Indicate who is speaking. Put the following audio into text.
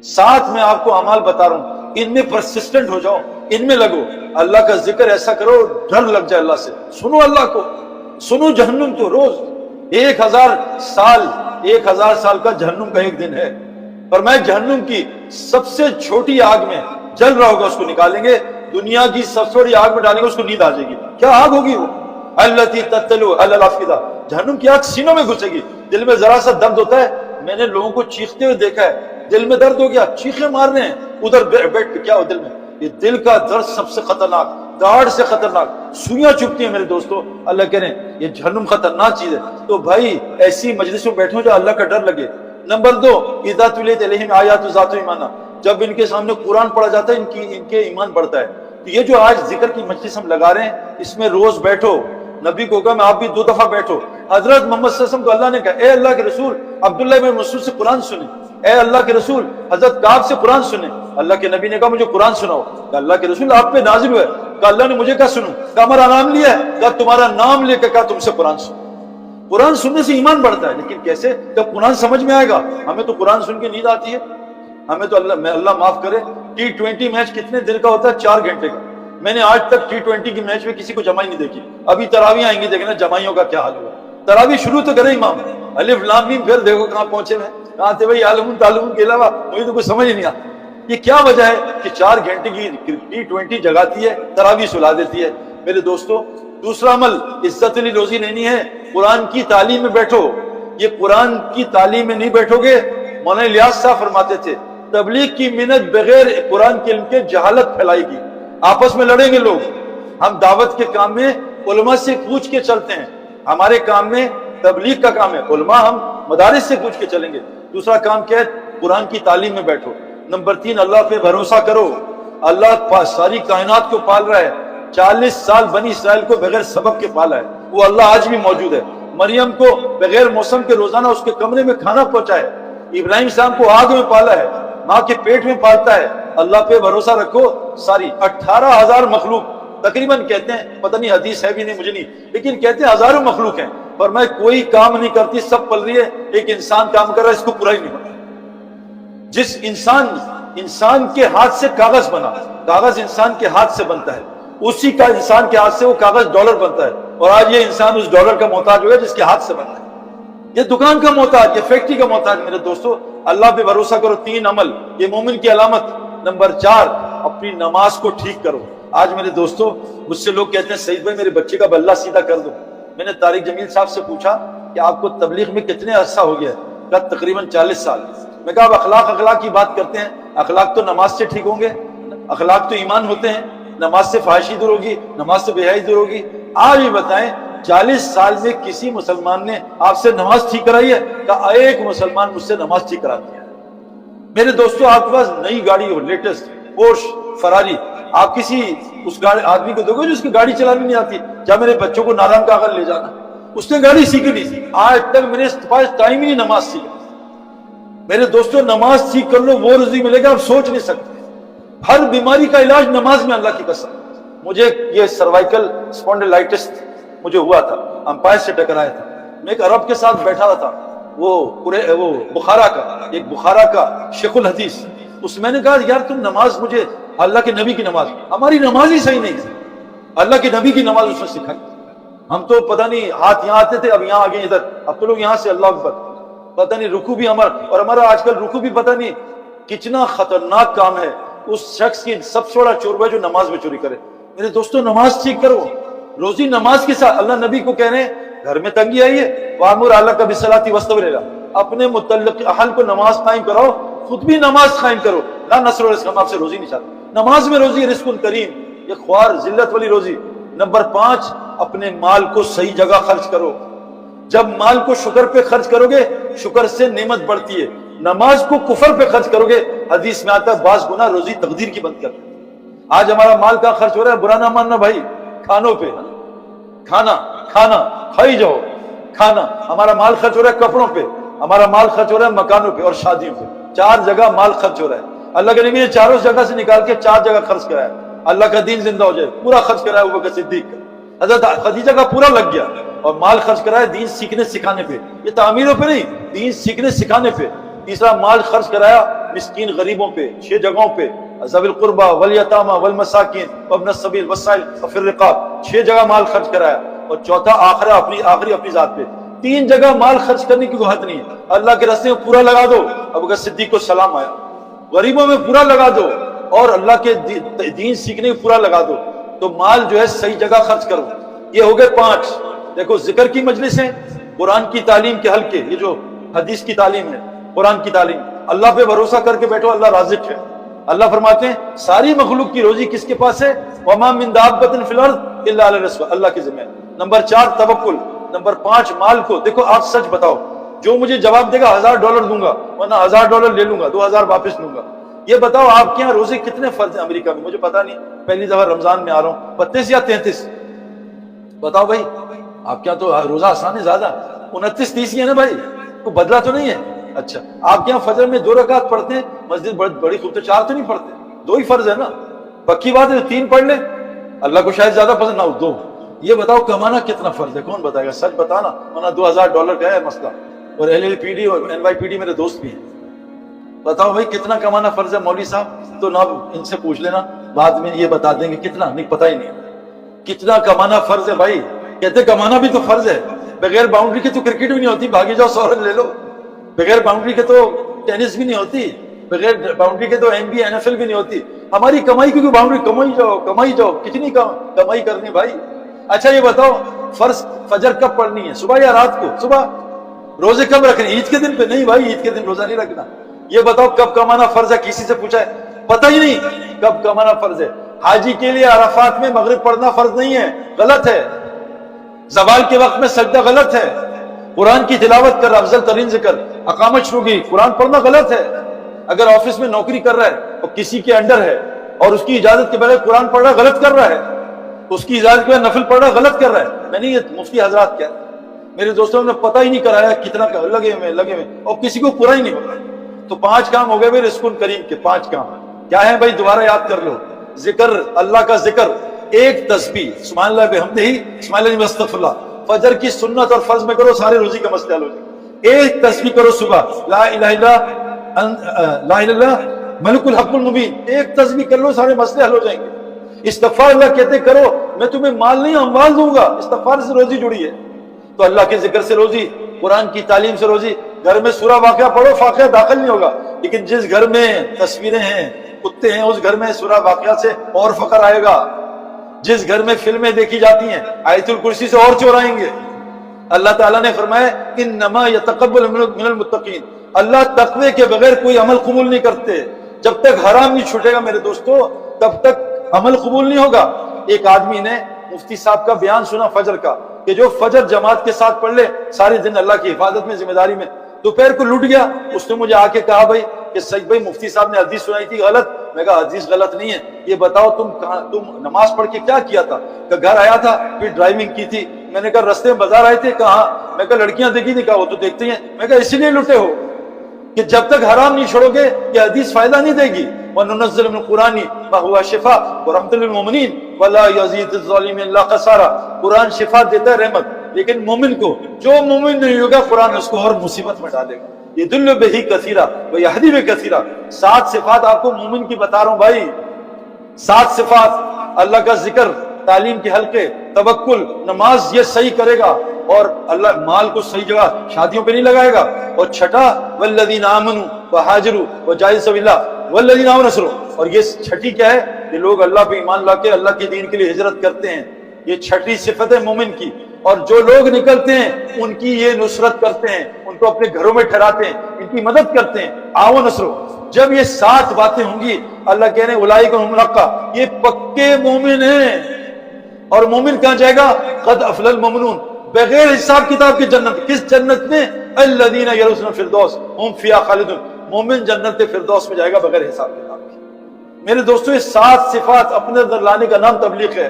Speaker 1: ساتھ میں آپ کو اعمال بتا رہا ہوں، ان میں پرسسٹنٹ ہو جاؤ، ان میں لگو، اللہ کا ذکر ایسا کرو ڈر لگ جائے اللہ سے، سنو اللہ کو، سنو جہنم کو روز 1000 سال کا جہنم کا ایک دن ہے، پر میں جہنم کی سب سے چھوٹی آگ میں جل رہا ہوگا اس کو نکالیں گے، دنیا کی سب سے بڑی آگ میں ڈالیں گے، اس کو نیند آ جائے گی، کیا آگ ہوگی وہ؟ التی تتلو علی الافئدہ، جہنم کی آگ سینوں میں گھسے گی، دل میں ذرا سا درد ہوتا ہے، میں نے لوگوں کو چیختے ہوئے دیکھا ہے، دل میں درد ہو گیا چیخیں مار رہے ہیں ادھر بیٹھ پہ، کیا ہو دل میں؟ یہ دل کا درد سب سے خطرناک، داڑھ سے خطرناک، سوئیاں چبھتی ہیں میرے دوستو، اللہ کہہ رہے ہیں یہ جہنم خطرناک چیز ہے، تو بھائی ایسی مجلسوں بیٹھو جو اللہ کا ڈر لگے۔ نمبر 2، اذا تلیت علیہم آیات ذات ایمانا، جب ان کے سامنے قرآن پڑھا جاتا ہے ان کے ایمان بڑھتا ہے۔ تو یہ جو آج ذکر کی مجلس ہم لگا رہے ہیں، اس میں روز بیٹھو، نبی کو کہا میں آپ بھی 2 دفعہ بیٹھو، حضرت محمد صلی اللہ علیہ وسلم کو اللہ نے کہا اے اللہ کے رسول عبداللہ بن مسعود سے قرآن سنیں، اے اللہ کے رسول حضرت کعب سے قرآن سنیں، اللہ کے نبی نے کہا مجھے قرآن سناؤ، کہا اللہ کے رسول آپ پہ نازل ہوا ہے، کہا اللہ نے مجھے کہا سنوں، کہا ہمارا نام لیا ہے، کہا تمہارا نام لے کے کہا تم سے قرآن سنو۔ قرآن سننے سے ایمان بڑھتا ہے، لیکن کیسے؟ جب قرآن سمجھ میں آئے گا۔ ہمیں تو قرآن سن کے نیند آتی ہے، ہمیں تو اللہ معاف کرے، T20 میچ کتنے دیر کا ہوتا ہے؟ 4 گھنٹے کا، میں نے آج تک T20 کی میچ میں کسی کو جمائی نہیں دیکھی، ابھی تراویح آئیں گی دیکھنا جمائیوں کا کیا حال ہوگا۔ تراویح شروع تو کرے امام، الف لام میم، پھر دیکھو کہاں پہنچے میں، کہاں تھے بھائی عالمون تعلمون کے علاوہ، مجھے تو کچھ سمجھ نہیں آتا یہ کیا وجہ ہے کہ 4 گھنٹے کی T20 جگاتی ہے، تراویح سلا دیتی ہے۔ میرے دوستو، دوسرا عمل عزت علی روزی لینی ہے، قرآن کی تعلیم میں بیٹھو۔ یہ قرآن کی تعلیم میں نہیں بیٹھو گے، مولانا الیاس صاحب فرماتے تھے تبلیغ کی محنت بغیر قرآن کے علم کے جہالت پھیلائے گی، آپس میں لڑیں گے لوگ۔ ہم دعوت کے کام میں علماء سے پوچھ کے چلتے ہیں، ہمارے کام میں تبلیغ کا کام ہے، علماء ہم مدارس سے پوچھ کے چلیں گے۔ دوسرا کام کیا ہے؟ قرآن کی تعلیم میں بیٹھو۔ نمبر 3، اللہ پہ بھروسہ کرو، اللہ ساری کائنات کو پال رہا ہے، 40 سال بنی اسرائیل کو بغیر سبب کے پالا ہے، وہ اللہ آج بھی موجود ہے۔ مریم کو بغیر موسم کے روزانہ اس کے کمرے میں کھانا پہنچا ہے، ابراہیم صاحب کو آگ میں پالا ہے، ماں کے پیٹ میں پالتا ہے۔ اللہ پہ بھروسہ رکھو۔ ساری 18,000 مخلوق تقریباً کہتے ہیں، پتہ نہیں حدیث ہے بھی نہیں مجھے نہیں، لیکن کہتے ہیں ہزاروں مخلوق ہیں، پر میں کوئی کام نہیں کرتی، سب پل رہی ہے، ایک انسان کام کر رہا ہے، اس کو پورا ہی نہیں ہوتا۔ جس انسان کے ہاتھ سے کاغذ بنا، کاغذ انسان کے ہاتھ سے بنتا ہے، اسی کا انسان کے ہاتھ سے وہ کاغذ ڈالر بنتا ہے، اور آج یہ انسان اس ڈالر کا محتاج ہوا ہے جس کے ہاتھ سے بنتا ہے، یہ دکان کا محتاج، یہ فیکٹری کا محتاج۔ میرے دوستو، اللہ پہ بھروسہ کرو۔ 3 عمل، یہ مومن کی علامت۔ نمبر 4، اپنی نماز کو ٹھیک کرو۔ آج میرے دوستو، مجھ سے لوگ کہتے ہیں سعید بھائی میرے بچے کا بلہ سیدھا کر دو۔ میں نے طارق جمیل صاحب سے پوچھا کہ آپ کو تبلیغ میں کتنے عرصہ ہو گیا ہے؟ کہا تقریباً 40 سال۔ میں کہا اب اخلاق کی بات کرتے ہیں، اخلاق تو نماز سے ٹھیک ہوں گے، اخلاق تو ایمان ہوتے ہیں، نماز سے فحاشی دور ہوگی، نماز سے بے حیائی دور ہوگی۔ آج یہ بتائیں 40 سال میں کسی مسلمان نے آپ سے نماز ٹھیک کرائی ہے؟ کہا ایک مسلمان مجھ سے نماز ٹھیک کرا دیا ہے۔ میرے دوستو، آپ کے پاس نئی گاڑی ہو، لیٹسٹ پورش فراری، آپ کسی اس آدمی کو دیکھو جو اس کی گاڑی چلانی نہیں آتی، کیا میرے بچوں کو نارام کاغذ لے جانا، اس نے گاڑی سیکھی نہیں، آج تک میرے پاس ٹائم ہی نہیں نماز سیکھا۔ میرے دوستو، نماز سیکھ کر لو، وہ رزق ملے گا آپ سوچ نہیں سکتے۔ ہر بیماری کا علاج نماز میں، اللہ کی قسم۔ مجھے یہ سروائکل اسپونڈلائٹس مجھے ہوا تھا، امپائر سے ٹکرایا تھا، میں ایک عرب کے ساتھ بیٹھا ہوا تھا، وہ بخارا کا شیخ الحدیث، اس میں نے کہا یار تم نماز، مجھے اللہ کے نبی کی نماز، ہماری نماز ہی صحیح نہیں تھی، اللہ کے نبی کی نماز اس نے سکھائی۔ ہم تو پتہ نہیں ہاتھ یہاں آتے تھے، اب یہاں آگے ادھر، اب تو لوگ یہاں سے اللہ اکبر، پتہ نہیں رکوع بھی ہمارا آج کل رکوع بھی پتہ نہیں کتنا خطرناک کام ہے۔ اس شخص کی سب سے بڑا چور ہے جو نماز میں چوری کرے۔ میرے دوستو، نماز ٹھیک کرو، روزی نماز کے ساتھ۔ اللہ نبی کو کہہ رہے ہیں گھر میں تنگی آئی ہے، وَأْمُرْ أَهْلَكَ بِالصَّلَاةِ وَاسْتَبِرْ عَلَيْهَا، اپنے متعلق اہل کو نماز قائم کراؤ، خود بھی نماز قائم کرو۔ لا نصر رزق، ہم آپ سے روزی نہیں چاہتے، نماز میں روزی، رزق کریم، یہ خوار ذلت والی روزی۔ نمبر 5، اپنے مال کو صحیح جگہ خرچ کرو۔ جب مال کو شکر پہ خرچ کرو گے، شکر سے نعمت بڑھتی ہے۔ نماز کو کفر پہ خرچ کرو گے، حدیث میں آتا ہے بعض گناہ روزی تقدیر کی بند کر۔ آج ہمارا مال کہاں خرچ ہو رہا ہے؟ برا نہ ماننا بھائی، کھانوں پہ، کھانا کھائی جاؤ، کھانا۔ ہمارا مال خرچ ہو رہا ہے کپڑوں پہ، ہمارا مال خرچ ہو رہا ہے مکانوں پہ اور شادیوں پہ۔ 4 جگہ مال خرچ ہو رہا ہے۔ اللہ کے نبی نے چاروں جگہ سے نکال کے 4 جگہ خرچ کرایا، اللہ کا دین زندہ ہو جائے، پورا خرچ کرایا ابوبکر صدیق کا، حضرت خدیجہ کا پورا لگ گیا، اور مال خرچ کرایا دین سیکھنے سکھانے پہ، یہ تعمیروں پہ نہیں، دین سیکھنے سکھانے پہ۔ تیسرا، مال خرچ کرایا مسکین غریبوں پہ 6 جگہوں پہ، ذوی القربى والیتامى والمساکین وابن السبیل والسائل وفی الرقاب، 6 جگہ مال خرچ کرایا، اور چوتھا آخری اپنی ذات پہ 3 جگہ مال خرچ کرنے کی کوئی حد نہیں ہے۔ اللہ کے راستے میں پورا لگا دو، ابو بکر صدیق کو سلام آیا، غریبوں میں پورا لگا دو اور اللہ کے دین سیکھنے میں پورا لگا دو، تو مال جو ہے صحیح جگہ خرچ کرو۔ یہ ہو گئے 5۔ دیکھو ذکر کی مجلسیں، قرآن کی تعلیم کے حلقے، یہ جو حدیث کی تعلیم ہے، قرآن کی تعلیم، اللہ پہ بھروسہ کر کے بیٹھو، اللہ رازق ہے۔ اللہ فرماتے ہیں ساری مخلوق کی روزی کس کے پاس ہے؟ وَمَا مِن دَابَّةٍ فِي الْأَرْضِ إِلَّا عَلَى رِزْقِهَا، اللہ کی ذمہ ہے۔ نمبر 4 توکل، نمبر 5 مال کو دیکھو، آپ سچ بتاؤ، جو مجھے جواب دے گا $1000 دوں گا، ورنہ $1000 لے لوں گا، 2000 واپس لوں گا۔ یہ بتاؤ آپ کے یہاں روزے کتنے فرض ہیں امریکہ میں؟ مجھے پتا نہیں، پہلی دفعہ رمضان میں آ رہا ہوں، 32 یا 33؟ بتاؤ بھائی، آپ کے یہاں تو روزہ آسان ہے زیادہ، 29 30 ہی ہے نا بھائی، کوئی بدلا تو نہیں ہے؟ اچھا آپ کے یہاں فجر میں 2 رکعت پڑھتے ہیں، مسجد بڑی خوب تو 4 تو نہیں پڑھتے، 2 ہی فرض ہے نا، پکی بات ہے 3 پڑھ لیں، اللہ کو شاید زیادہ پسند نہ ہو 2۔ یہ بتاؤ کمانا کتنا فرض ہے؟ کون بتائے گا؟ سچ بتانا، ورنہ $2000 کا ہے مسئلہ، اور LLPD اور NYPD میرے دوست بھی ہیں۔ بتاؤ بھائی کتنا کمانا فرض ہے مولوی صاحب؟ تو نہ ان سے پوچھ لینا، بعد میں یہ بتا دیں گے کتنا، نہیں پتہ ہی نہیں کتنا کمانا فرض ہے بھائی۔ کہتے کمانا بھی تو فرض ہے، بغیر باؤنڈری کے تو کرکٹ بھی نہیں ہوتی، بھاگی جاؤ 100 رن لے لو، بغیر باؤنڈری کے تو ٹینس بھی نہیں ہوتی، بغیر باؤنڈری کے تو NBA NFL بھی نہیں ہوتی۔ ہماری کمائی کی کوئی باؤنڈری، کمائی جاؤ، کتنی کمائی کرنی بھائی؟ اچھا یہ بتاؤ فرض فجر کب پڑھنی ہے، صبح یا رات کو؟ صبح۔ روزے کب رکھنے؟ عید کے دن پہ؟ نہیں بھائی عید کے دن روزہ نہیں رکھنا۔ یہ بتاؤ کب کمانا فرض ہے؟ کسی سے پوچھا ہے؟ پتہ ہی نہیں کب کمانا فرض ہے۔ حاجی کے لیے عرفات میں مغرب پڑھنا فرض نہیں ہے، غلط ہے۔ زوال کے وقت میں سجدہ غلط ہے۔ قرآن کی تلاوت کر رہا، افضل ترین ذکر، اقامت شروع کی، قرآن پڑھنا غلط ہے۔ اگر آفس میں نوکری کر رہا ہے اور کسی کے انڈر ہے اور اس کی اجازت کے بغیر قرآن پڑھ رہا ہے، غلط کر رہا ہے۔ اس کی اجازت کے بغیر نفل پڑھ رہا ہے، غلط کر رہا ہے۔ میں نہیں، یہ مفتی حضرات کیا میرے دوستوں نے پتہ ہی نہیں کرایا کتنا لگے ہوئے اور کسی کو پورا ہی نہیں ہوگا۔ تو 5 کام ہو گئے میرے رزق کریم کے، 5 کام کیا ہیں بھائی؟ دوبارہ یاد کر لو۔ ذکر، اللہ کا ذکر، ایک تسبیح سبحان اللہ بحمدہ، سبحان اللہ استغفر اللہ، فجر کی سنت اور فرض میں کرو، سارے روزی کا مسئلہ حل ہو جائے گا۔ ایک تسبیح کرو صبح، لا الہ الا اللہ ملک الحق المبین، ایک تسبیح کر لو، سارے مسئلے حل ہو جائیں گے۔ استغفار اللہ کہتے کرو، میں تمہیں مال نہیں اموال دوں گا، استغفار سے روزی جڑی ہے۔ تو اللہ کے ذکر سے روزی، قرآن کی تعلیم سے روزی۔ گھر میں سورہ واقعہ پڑھو، فاقعہ داخل نہیں ہوگا، لیکن جس گھر میں تصویریں ہیں، کتے ہیں، اس گھر میں سورہ واقعہ سے اور فقر آئے گا۔ جس گھر میں فلمیں دیکھی جاتی ہیں، آیت الکرسی سے اور چورائیں گے۔ اللہ تعالیٰ نے فرمایا انما یتقبل من المتقین، اللہ تقوی کے بغیر کوئی عمل قبول نہیں کرتے۔ جب تک حرام نہیں چھوٹے گا میرے دوستو، تب تک عمل قبول نہیں ہوگا۔ ایک آدمی نے مفتی صاحب کا بیان سنا فجر کا، کہ جو فجر جماعت کے ساتھ پڑھ لے سارے دن اللہ کی حفاظت میں، ذمہ داری میں، دوپہر کو لٹ گیا۔ اس نے مجھے آ کے کہا بھائی کہ سچ بھائی مفتی صاحب نے حدیث سنائی تھی غلط۔ میں کہا حدیث غلط نہیں ہے، یہ بتاؤ تم نماز پڑھ کے کیا کیا تھا؟ کہ گھر آیا تھا، پھر ڈرائیونگ کی تھی۔ میں نے کہا رستے میں بازار آئے تھے؟ کہا۔ میں کہا لڑکیاں دیکھی تھی؟ کہا وہ تو دیکھتے ہیں۔ میں کہا اسی لیے لٹے ہو کہ جب تک حرام نہیں چھوڑو گے یہ حدیث فائدہ نہیں دے گی۔ وَنُنَزِّلُ مِنَ الْقُرْآنِ مَا هُوَ شِفَاءٌ وَرَحْمَةٌ لِلْمُؤْمِنِينَ وَلَا يَزِيدُ الظَّالِمِينَ إِلَّا خَسَارًا۔ قرآن شفا دیتا ہے، رحمت، لیکن مومن کو، جو مومن نہیں ہوگا قرآن اس کو اور مصیبت میں ڈالے گا۔ يَدُلُّ بِهِ كَثِيرًا وَيَهْدِي بِهِ كَثِيرًا۔ 7 صفات آپ کو مومن کی بتا رہا ہوں بھائی، 7 صفات، اللہ کا ذکر، تعلیم کے حلقے، توکل، نماز یہ صحیح کرے گا، اور اللہ مال کو صحیح جگہ شادیوں پہ نہیں لگائے گا۔ اور چھٹا والذین آمنوا وہاجروا وجاہدوا فی سبیل اللہ والذین آمنوا نصروا۔ اور یہ چھٹی کیا ہے؟ یہ لوگ اللہ پہ ایمان لا کے اللہ کے دین کے لیے ہجرت کرتے ہیں، یہ چھٹی صفت ہے مومن کی۔ اور جو لوگ نکلتے ہیں ان کی یہ نصرت کرتے ہیں، ان کو اپنے گھروں میں ٹھہراتے ہیں، ان کی مدد کرتے ہیں، آؤ نصرو۔ جب یہ 7 باتیں ہوں گی، اللہ کہہ رہے ہیں اولئک هم الاتقوا، یہ پکے مومن ہیں۔ اور مومن کہاں جائے گا؟ قد افلح المؤمنون، بغیر حساب کتاب کی جنت۔ کس جنت میں؟ الذین یرثون الفردوس هم فیہا خالدون، مومن جنت فردوس میں جائے گا بغیر حساب کتاب کے۔ میرے دوستو یہ 7 صفات اپنے اندر لانے کا نام تبلیغ ہے۔